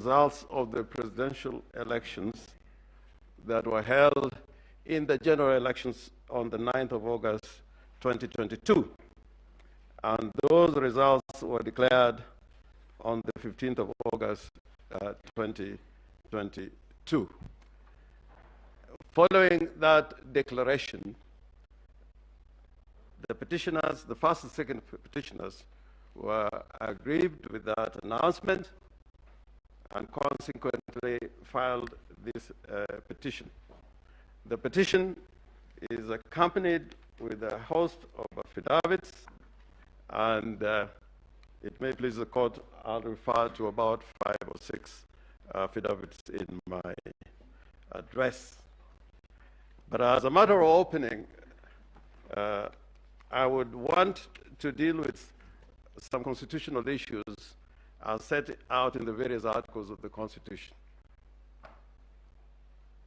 results of the presidential elections that were held in the general elections on the 9th of August 2022. And those results were declared on the 15th of August 2022. Following that declaration, the petitioners, the first and second petitioners, were aggrieved with that announcement and consequently filed this petition. The petition is accompanied with a host of affidavits, and it may please the court, I'll refer to about 5 or 6 affidavits in my address. But as a matter of opening, I would want to deal with some constitutional issues as set out in the various articles of the Constitution.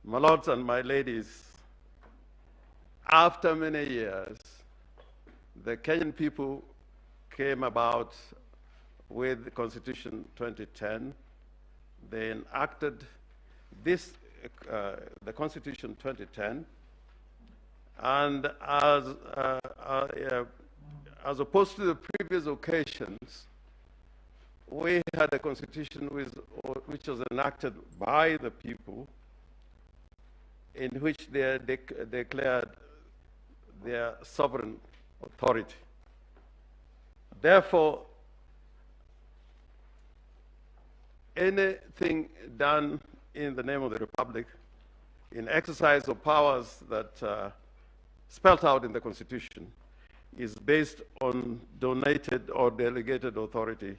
My lords and my ladies, after many years, the Kenyan people came about with the Constitution 2010. They enacted this, the Constitution 2010, and as opposed to the previous occasions, we had a constitution which was enacted by the people, in which they declared their sovereign authority. Therefore, anything done in the name of the Republic, in exercise of powers that spelled out in the Constitution, is based on donated or delegated authority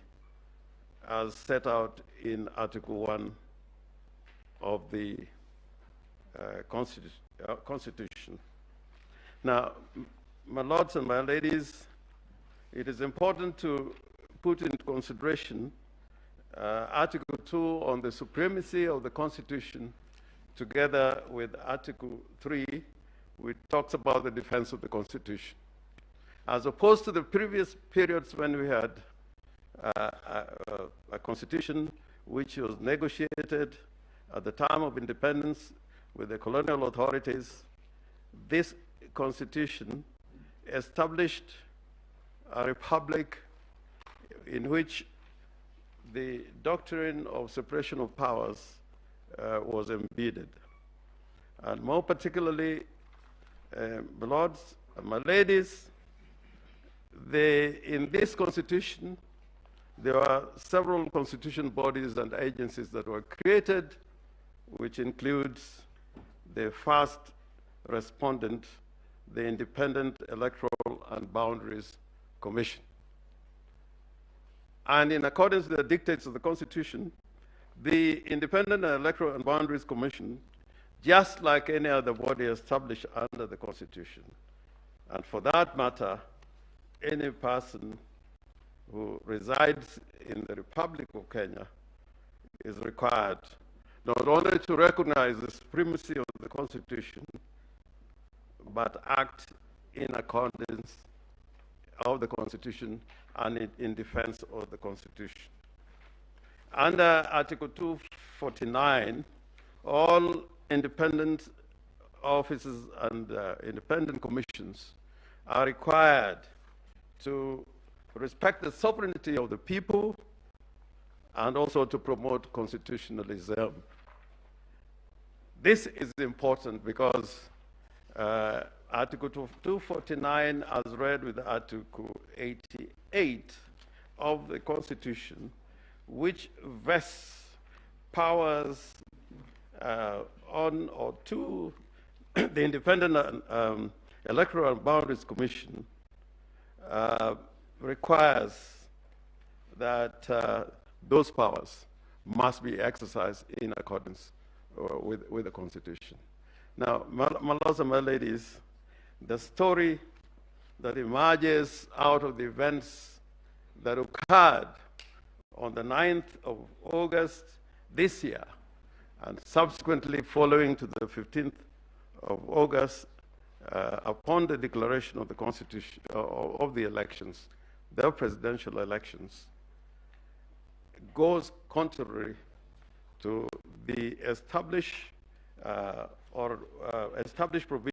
as set out in Article 1 of the Constitution. Now, my lords and my ladies, it is important to put into consideration Article 2 on the supremacy of the Constitution, together with Article 3, which talks about the defense of the Constitution. As opposed to the previous periods when we had a constitution which was negotiated at the time of independence with the colonial authorities, this constitution established a republic in which the doctrine of separation of powers was embedded. And more particularly, my lords and my ladies, in this constitution, there are several constitution bodies and agencies that were created, which includes the first respondent, the Independent Electoral and Boundaries Commission. And in accordance with the dictates of the Constitution, the Independent Electoral and Boundaries Commission, just like any other body established under the Constitution, and for that matter, any person who resides in the Republic of Kenya is required not only to recognize the supremacy of the Constitution, but act in accordance of the Constitution and in defense of the Constitution. Under Article 249, all independent offices and independent commissions are required to respect the sovereignty of the people and also to promote constitutionalism. This is important because Article 249, as read with Article 88 of the Constitution, which vests powers on or to the Independent Electoral and Boundaries Commission, requires that those powers must be exercised in accordance with the Constitution. Now, my lords and my ladies, the story that emerges out of the events that occurred on the 9th of August this year, and subsequently following to the 15th of August, upon the declaration of the Constitution, of the elections, the presidential elections, goes contrary to the established provisions